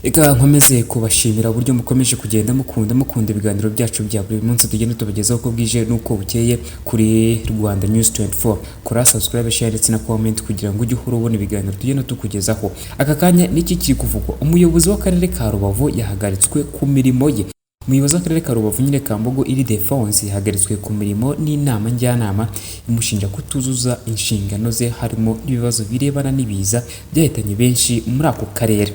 Ega nkomeze kubashimira uburyo mukomeje kugenda mukunda ibiganiro byacu bya buri munsi tugenda tubagezaho uko bwije n'uko bukeye kuri Rwanda News 24. Kora subscribe, share ndetse na comment kugira ngo ujye uhora ubona ibiganiro tugenda tukugezaho. Aka kanya niki kiri kuvugwa, umuyobozi w'akarere ka Rubavu yahagaritswe ku mirimo ye. Umuyobozi w'akarere ka Rubavu nyine Kambogo Ildefonse yahagaritswe ku mirimo n'inama njyanama imushinja kutuzuza inshingano ze, harimo ibibazo birebana n'ibiza byahitanye benshi muri ako karere.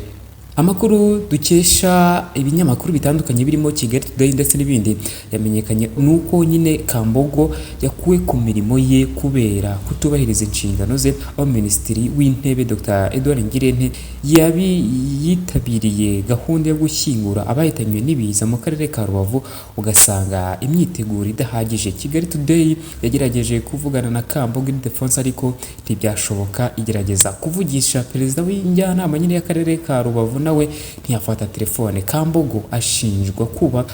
Amakuru dukesha ibinyamakuru bitandukanye birimo Kigali Today ndetse n'ibindi yamenyekanye nuko nyine Kambogo yakuwe ku mirimo ye kubera kutubahiriza inshingano ze, aho Minisitiri w'Intebe Dr Edouard Ngirente yitabiriye gahunda yo gushyingura abahitanywe n'ibiza mu karere ka Rubavu, ugasanga imyiteguro idahagije. Kigali Today yagerageje kuvugana na Kambogo Ildefonse ariko ntibyashoboka, igerageza kuvugisha perezida w'injyanama nyine y'akarere ka Rubavu nawe ntiyafata telefone. Kambogo ashinjwa kuba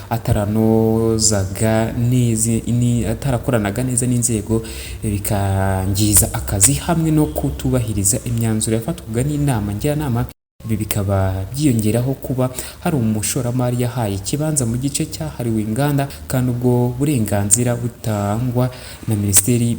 atarakoranaga neza n'inzego bikangiza akazi hamwe no kutubahiriza imyanzuro yafatwaga n'inama njyanama. Ibi bikaba byiyongeraho kuba hari umushoramari yahaye ikibanza mu gice cyahariwe inganda kandi ubwo burenganzira butangwa na Minisiteri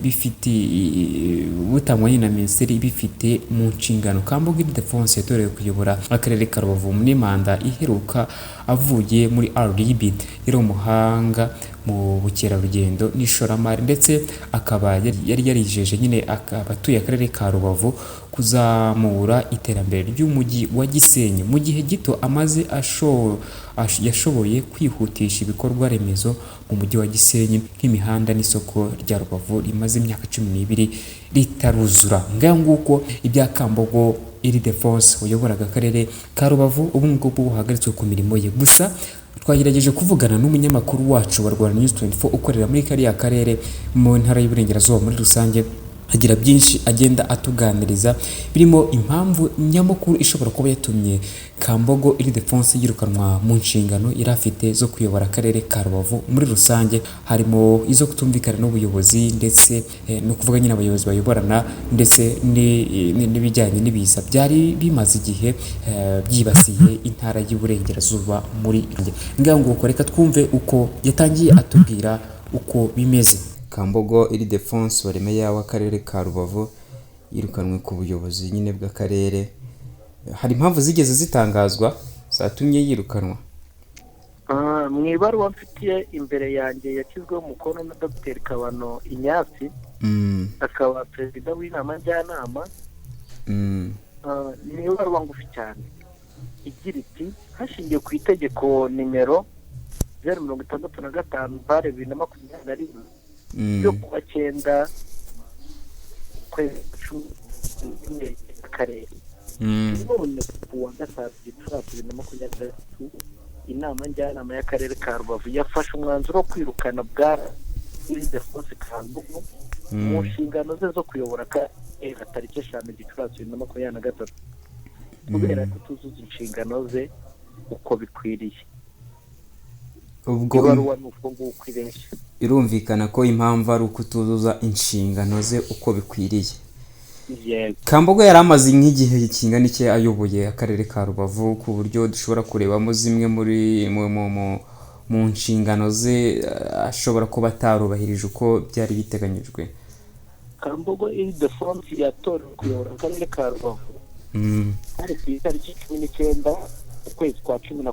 bifite mu nshingano. Kambogo Ildefonse yatorewe kuyobora akarere ka Rubavu muri manda iheruka avuye muri RDB. Yari umuhanga mu bukerarugendo n'ishoramari ndetse akaba yari yarijeje nyine abatuye akarere ka Rubavu kuzamura iterambere ry'umujyi wa Gisenyi. Mu gihe gito amaze yashoboye kwihutisha ibikorwa remezo mu mujyi wa Gisenyi nk'imihanda n'isoko rya Rubavu rimaze imyaka 12 ritaruzura. Nguko ibya Kambogo Ildefonse uyoboraga akarere ka Rubavu ubu ngubu buhagaritswe ku mirimo ye. Gusa twagerageje kuvugana n'umunyamakuru wacu wa Rwanda News 24 ukorera muri kariya karere mu ntara y'Iburengerazuba muri rusange, agira byinshi agenda atuganiriza birimo impamvu nyamukuru ishobora kuba yatumye Kambogo Ildefonse yirukanwa mu nshingano yari afite zo kuyobora akarere ka Rubavu muri rusange, harimo izo kutumvikana n'ubuyobozi ndetse no kuvuga nyine abayobozi bayoborana ndetse n'ibijyanye n'ibiza byari bimaze igihe byibasiye intara y'Iburengerazuba muri nguko. Reka twumve uko yatangiye atubwira uko bimeze. Kambogo Ildefonse Meya w'akarere ka Rubavu yirukanwe ku buyobozi nyine bw'akarere. Hari impamvu zigeze zitangazwa zatumye yirukanwa? Mu ibaruwa mfitiye imbere yanjye yashyizweho umukono na Dr Kabano Inyasi, akaba perezida w'inama njyanama. Ni ibaruwa ngufi cyane igira iti: hashingiwe ku itegeko nimero 065/2021 yo kuwa 9 kwezi akarere. None kuwa 3 Gicurasi 2023 inama njyanama y'akarere ka Rubavu yafashe umwanzuro wo kwirukana bwa Ildefonse Kambogo mu nshingano ze zo kuyobora akarere tariki 5 Gicurasi 2023 kubera kutuzuza inshingano ze uko bikwiriye. Ubwo ibaruwa nuko nguko irenshi irumvikana ko impamvu ari ukutuzuza inshingano ze uko bikwiriye. Yes. Kambogo yari amaze nk'igihe kingana iki ayoboye akarere ka Rubavu ku buryo dushobora kurebamo zimwe muri mu nshingano ze ashobora kuba atarubahirije uko byari biteganyijwe? Kambogo Ildefonse yatorewe kuyobora akarere ka Rubavu hari ku itariki 19 ukwezi kwa 11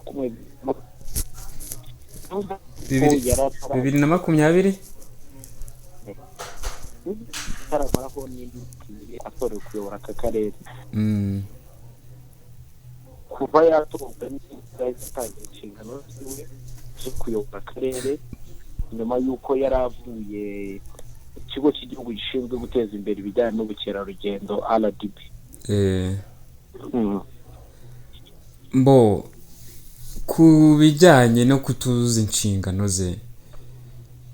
2020 taramaraho n'indi atorewe kuyobora aka karere. Kuva yatorwa n'itangira inshingano ziwe zo kuyobora akarere nyuma y'uko yari avuye ikigo cy'igihugu gishinzwe guteza imbere ibijyanye n'ubukerarugendo RDB. Ku bijyanye no kutuzuza inshingano ze,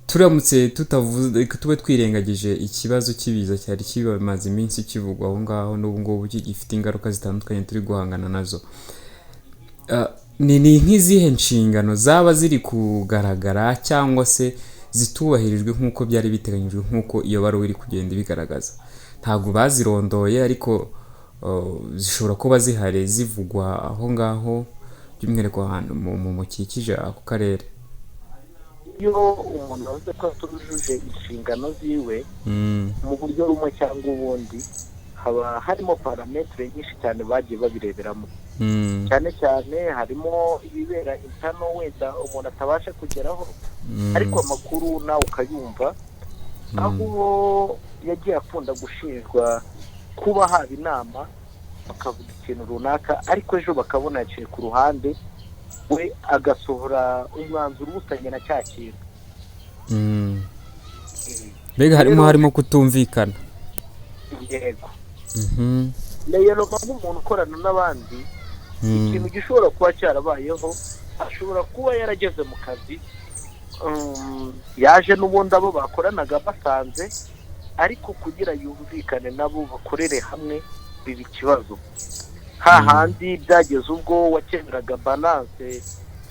turamutse tube twirengagije ikibazo cy'ibiza cyari kimaze iminsi kivugwa aho ngaho n'ubu ngubu gifite ingaruka zitandukanye turi guhangana nazo, ni nk'izihe nshingano zaba ziri kugaragara cyangwa se zitubahirijwe nk'uko byari biteganyijwe nk'uko iyo baruwa iri kugenda ibigaragaza? Ntabwo bazirondoye ariko zishobora kuba zihari zivugwa aho ngaho by'umwihariko ahantu mukikije ako karere? iyo umuntu avuze ko atujuje inshingano ziwe mu buryo rumwe cyangwa ubundi, haba harimo parametere nyinshi cyane bagiye babireberamo. cyane cyane harimo ibibera intano wenda umuntu atabasha kugeraho, ariko amakuru nawe ukayumva, aho yagiye akunda gushinjwa kuba haba inama bakavuga ikintu runaka, ariko ejo bakabona yaciye ku ruhande we agasohora umwanzuro ubusanye na cya kintu. mbega harimo kutumvikana. yego. rero nk'umuntu ukorana n'abandi, ikintu gishobora kuba cyarabayeho, ashobora kuba yarageze mu kazi, yaje n'ubundi abo bakoranaga basanze, ariko kugira yumvikane nabo bakorere hamwe biba ikibazo. hahandi byageze ubwo wakemeraga balance,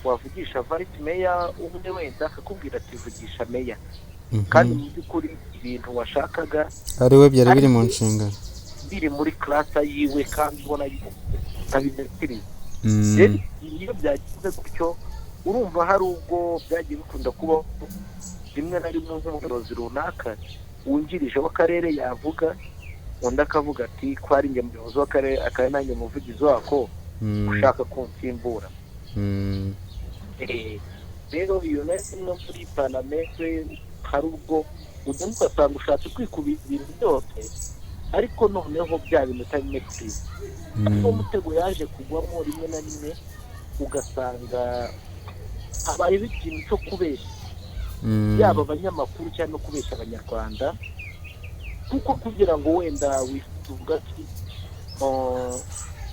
wavugisha vice meya umwe wenda akakubwira ati vugisha meya, kandi mu by'ukuri ibintu washakaga ari we byari biri mu nshingano, biri muri klasa yiwe kandi ubona abimekiriye. iyo byagize gutyo urumva hari ubwo byagiye bikunda kuba rimwe na rimwe nk'umuyobozi runaka wungirije w'akarere yavuga, undi akavuga ati ko ari njye muyobozi w'akarere, akaba nanjye umuvugizi wako ushaka kunsimbura. rero iyo nayo imwe muri parametere, hari ubwo ugenda ugasanga ushatse kwikubira ibintu byose, ariko noneho bya bintu utabimekiriye. ariko umutego yaje kugwamo rimwe na rimwe, ugasanga habayeho ikintu cyo kubeshya, yaba abanyamakuru cyangwa no kubeshya abanyarwanda, kuko kugira ngo wenda wifuza ati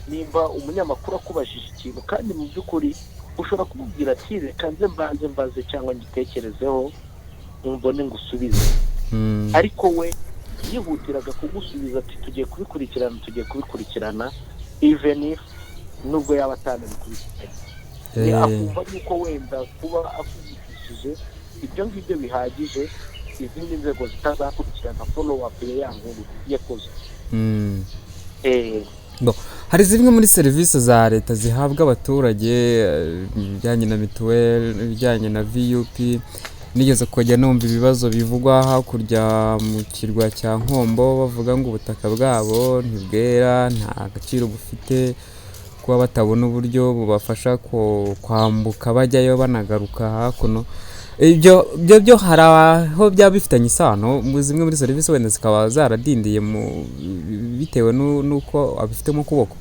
nimba umunyamakuru akubajije ikintu, kandi mu by'ukuri ushobora kumubwira ati reka nze mbaze cyangwa ngitekerezeho mbone ngusubize, ariko we yihutiraga kugusubiza ati tugiye kubikurikirana even if nubwo yaba atanabikurikiranye. akumva yuko wenda kuba akuvugishije ibyo ngibyo bihagije, izindi nzego zitazakurikirana follow up ya nkuru yakoze. hari zimwe muri serivisi za leta zihabwa abaturage, ibijyanye na mituweli, ibijyanye na VUP. nigeze kujya numva ibibazo bivugwa hakurya mu kirwa cya Nkombo, bavuga ngo ubutaka bwabo ntibwera, nta gaciro bufite, kuba batabona uburyo bubafasha kwambuka bajyayo banagaruka hakuno. ibyo hari aho byaba bifitanye isano, zimwe muri serivisi wenda zikaba zaradindiye bitewe n'uko abifitemo ukuboko.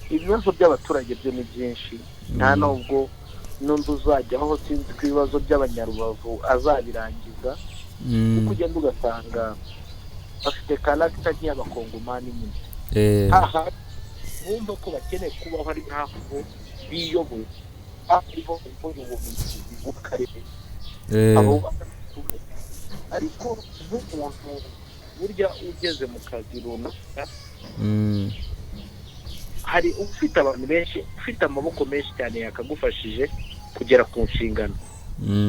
ibibazo by'abaturage byo ni byinshi, nta nubwo n'undi uzajyaho sinzi ko ibibazo by'abanyarubavu azabirangiza, kuko ugenda ugasanga bafite karagita nk'iy'abakongomani nyine. bumva ko bakeneye kubaho ari nk'aho biyoboye, aribo ubuyobozi bw'akarere. ariko nk'umuntu burya ugeze mu kazi runaka, hari ufite abantu benshi, ufite amaboko menshi cyane yakagufashije kugera ku nshingano.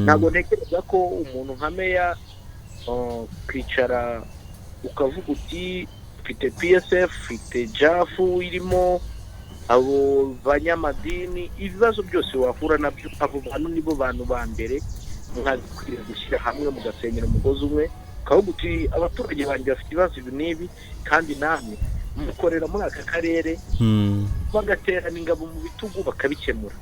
ntabwo ntekereza ko umuntu nka meya kwicara ukavuga uti mfite PSF, mfite jafu irimo abo banyamadini, ibibazo byose wahura nabyo, abo bantu nibo bantu ba mbere mwakwiriye gushyira hamwe mugasenyera umugozi umwe, ukavuga uti abaturage banjye bafite ibibazo ibi n'ibi, kandi namwe mukorera muri aka karere, bagaterana ingabo mu bitugu bakabikemura.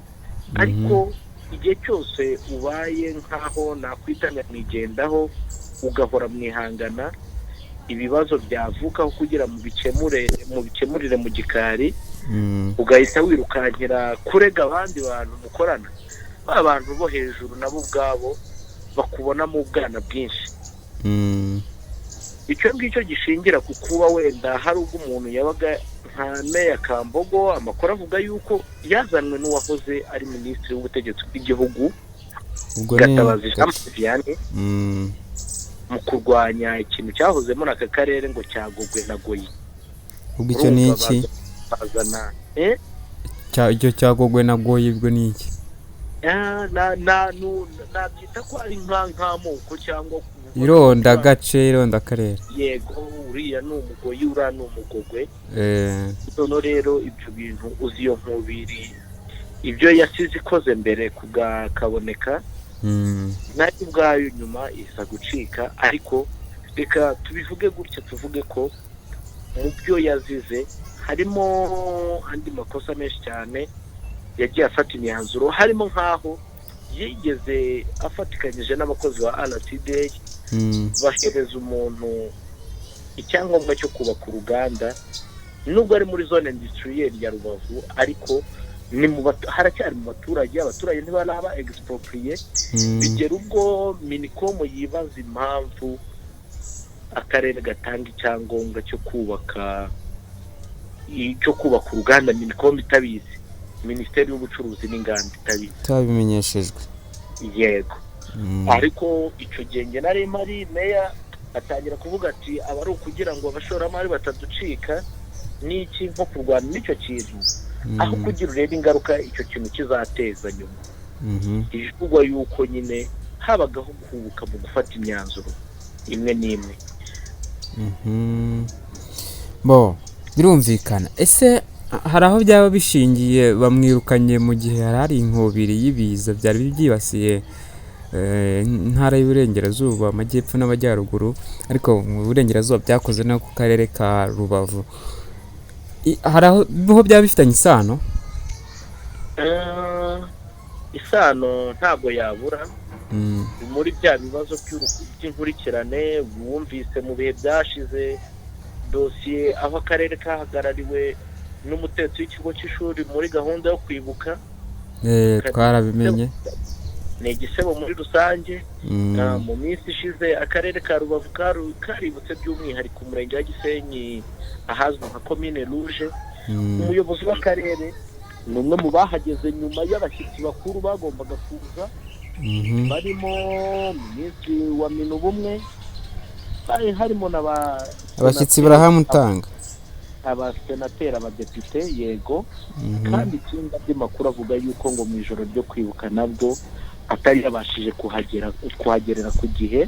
ariko igihe cyose ubaye nk'aho nakwita nyamwigendaho, ugahora mwihangana, ibibazo byavukaho kugira mu bikemurire mu gikari, ugahita wirukankira kurega abandi bantu mukorana, abantu bo hejuru nabo ubwabo bakubonamo ubwana bwinshi. icyo ngicyo gishingira ku kuba wenda hari ubwo umuntu yabaga nka Meya Kambogo, amakuru avuga yuko yazanwe n'uwahoze ari minisitiri w'ubutegetsi bw'igihugu Gatabazi Jean Vianney mu kurwanya ikintu cyahoze muri aka karere ngo cyagogwe na Goyi. ubwo icyo ni iki? icyo cyagogwe na Goyi ubwo ni iki? nabyita ko ari nk'amoko cyangwa ironda gace ironda akarere. yego uriya ni umugoyi uriya ni umugogwe. noneho rero ibyo bintu uzi iyo nkubiri ibyo yasize ikoze mbere kaboneka nayo ubwayo nyuma isa gucika, ariko reka tubivuge gutya, tuvuge ko mu byo yazize harimo andi makosa menshi cyane yagiye afata imyanzuro, harimo nk'aho yigeze afatikanyije n'abakozi ba RTDA bahereza umuntu icyangombwa cyo kubaka uruganda, nubwo ari muri zone industrielle ya Rubavu, ariko haracyari mu abaturage ntibaraba exproprié, bigera ubwo Minicom yibaza impamvu akarere gatanga icyangombwa cyo kubaka uruganda Minicom itabizi, Minisiteri y'Ubucuruzi n'Inganda itabimenyeshejwe. yego ariko icyo gihe nge nari mari meya atangira kuvuga ati aba ari ukugira ngo abashoramari bataducika n'iki nko kurwana n'icyo kintu, aho kugira urebe ingaruka icyo kintu kizateza nyuma. ivugwa yuko nyine habagaho kubuka mu gufata imyanzuro imwe n'imwe. birumvikana. Ese hari aho byaba bishingiye bamwirukanye mu gihe hari inkubiri y'ibiza byari byibasiye intara y'Iburengerazuba, Amajyepfo n'Amajyaruguru, ariko mu Burengerazuba byakoze no ku karere ka Rubavu. Hari aho byaba bifitanye isano? Isano ntabwo yabura muri bya bibazo by'inkurikirane. Wumvise mu bihe byashize dosiye aho akarere kahagarariwe n'umutetsi w'ikigo cy'ishuri muri gahunda yo kwibuka, twarabimenye, ni igisebo muri rusange. mu minsi ishize akarere ka Rubavu kaributse by'umwihariko umurenge wa Gisenyi ahazwi nka Commune Rouge. umuyobozi w'akarere ni umwe mu bahageze nyuma y'abashyitsi bakuru bagombaga kuza, barimo minisitiri wa Minubumwe, harimo abashyitsi barahamutanga, abasenateri, abadepite. yego kandi ikindi andi makuru avuga yuko ngo mu ijoro ryo kwibuka nabwo atari yabashije kuhagerera ku gihe.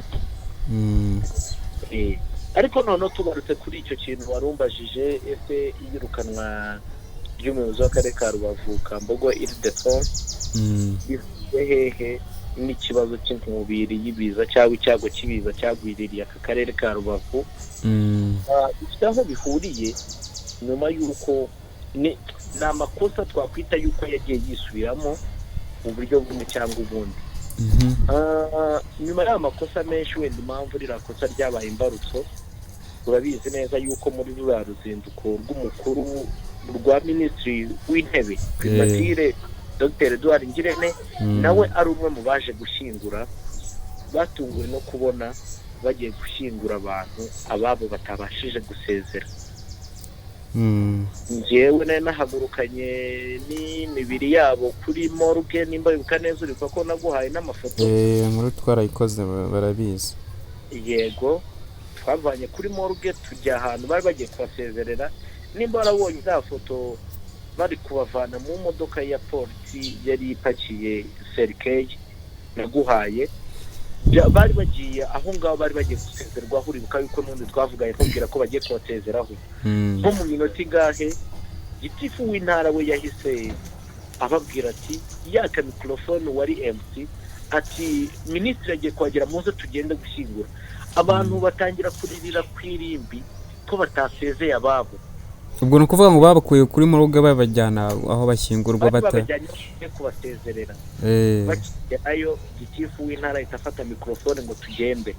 ariko noneho tugarutse kuri icyo kintu warumbajije, ese iyirukanwa ry'umuyobozi w'akarere ka Rubavu Kambogo Ildefonse bivuye hehe n'ikibazo cy'inkubiri y'ibiza cyangwa icyago cy'ibiza cyagwiririye aka karere ka Rubavu? bifite aho bihuriye nyuma y'uko ni amakosa twakwita yuko yagiye yisubiramo mu buryo bumwe cyangwa ubundi. nyuma y'aya makosa menshi, wenda impamvu ririya kosa ryabaye imbarutso, urabizi neza yuko muri ruriya ruzinduko rw'umukuru rwa minisitiri w'intebe Primatire Dr Edouard Ngirente, nawe ari umwe mu baje gushyingura, batunguwe no kubona bagiye gushyingura abantu ababo batabashije gusezera. njyewe nari nahagurukanye n'imibiri yabo kuri morgue, nimba wibuka neza uribuka ko naguhaye n'amafoto. muri twarayikoze barabizi. yego twavanye kuri morgue tujya ahantu bari bagiye kubasezerera. nimba warabonye za foto bari kubavana mu modoka ya polisi yari ipakiye serikeyi naguhaye, bari bagiye aho ngaho, bari bagiye gusezerwaho. uribuka yuko n'undi twavugaye tubwira ko bagiye kubasezeraho nko mu minota ingahe, gitifu w'intara we yahise ababwira ati yaka mikorofone wari MC ati minisitiri agiye kuhagera, muze tugende gushyingura. abantu batangira kuririra ku irimbi ko batasezeye ababo. ubwo ni ukuvuga ngo babakuye kuri muruga babajyana aho bashyingurwa babajyanye kubasezerera. bakigerayo gitifu w'intara ahita afata mikorofone ngo tugende,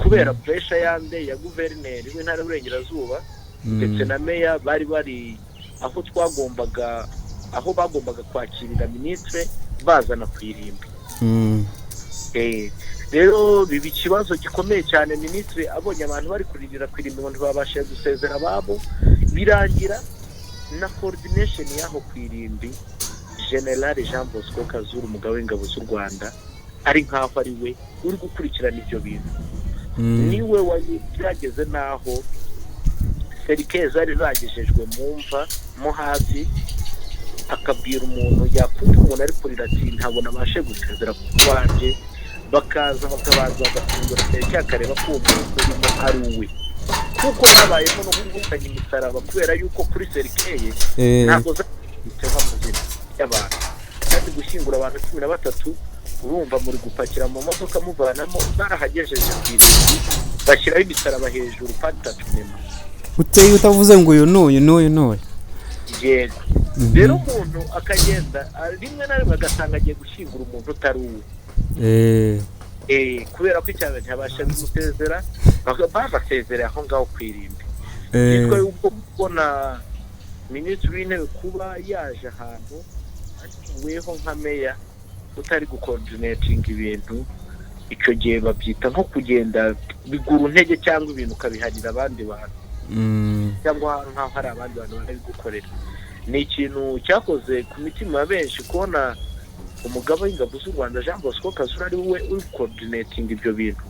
kubera puresha yande ya guverineri w'intara y'Uburengerazuba ndetse na meya bari aho bagombaga kwakirira minisitiri bazana ku irimbi. rero biba ikibazo gikomeye cyane. minisitiri abonye abantu bari kuririra ku irimbi ngo ntibabashe gusezera ababo, birangira na coordination y'aho ku irimbi General Jean Bosco Kazura, umugabo w'ingabo z'u Rwanda, ari nk'aho ari we uri gukurikirana ibyo bintu. niwe byageze n'aho serikezi zari zagejejwe mu mva mo hasi, akabwira umuntu yakumva umuntu ari kurira ati ntabwo nabashe gusezera ku wanjye, bakaza bakabanza bagafungura serike akareba ko uwo muntu urimo ari uwe, kuko habayemo no kuvuganya imisaraba kubera yuko kuri serikeye ntabwo zanditseho amazina y'abantu, kandi gushyingura abantu 13 urumva muri gupakira mu modoka muvanamo barahagejeje ku irimbi bashyiraho imisaraba hejuru kandi itatumema uteye utavuze ngo uyu n'uyu yego. Rero umuntu akagenda rimwe na rimwe agasanga agiye gushyingura umuntu utari uwe, kubera ko icyaha ntabasha gusezera basezerera aho ngaho ku irimbi. Bitwa yuko kubona minisitiri w'intebe kuba yaje ahantu weho nka meya utari gukoordinatinga ibintu, icyo gihe babyita nko kugenda bigura intege cyangwa ibintu ukabiharira abandi bantu cyangwa nk'aho hari abandi bantu bari gukorera. Ni ikintu cyakoze ku mitima ya benshi kubona umugaba w'ingabo z'u Rwanda Jean Bosco Kazura ari we uri coordinating ibyo bintu,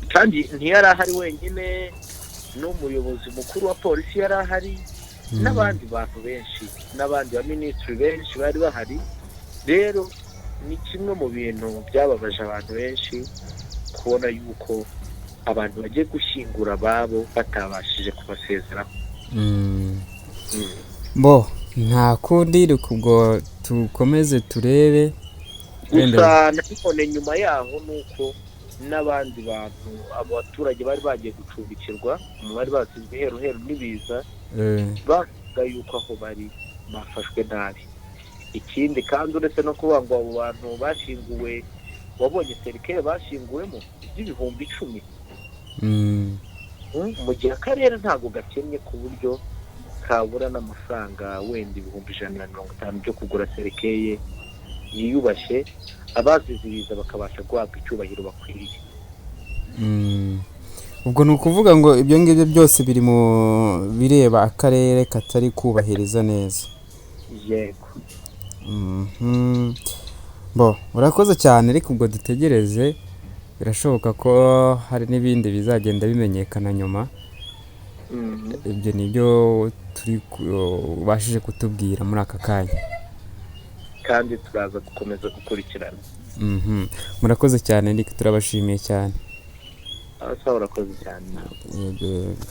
kandi ntiyari ahari wenyine, n'umuyobozi mukuru wa polisi yari ahari, n'abandi bantu benshi, n'abandi ba minisitiri benshi bari bahari. Rero ni kimwe mu bintu byababaje abantu benshi kubona yuko abantu bagiye gushyingura ababo batabashije kubasezeraho. Bo nta kundi ubwo tukomeze turebe. Gusa nanone nyuma yaho nuko n'abandi bantu abaturage bari bagiye gucumbikirwa bari basizwe heru n'ibiza bavuga yuko aho bari bafashwe nabi. Ikindi kandi uretse no kuvuga ngo abo bantu bashinguwe, wabonye serikare bashinguwemo by'ibihumbi 10, mu gihe akarere ntabwo gakennye ku buryo kabura n'amafaranga wenda ibihumbi 150 byo kugura serikeye yiyubashye, abaziziriza bakabasha guhabwa icyubahiro bakwiriye. Ubwo ni ukuvuga ngo ibyo ngibyo byose biri mu bireba akarere katari kubahiriza neza. Yego. Bo urakoze cyane, ariko ubwo dutegereze, birashoboka ko hari n'ibindi bizagenda bimenyekana nyuma. Ibyo nibyo turi ubashije kutubwira muri aka kanya, kandi turaza gukomeza gukurikirana. Murakoze cyane, ndike turabashimiye cyane. Urakoze cyane. Yego.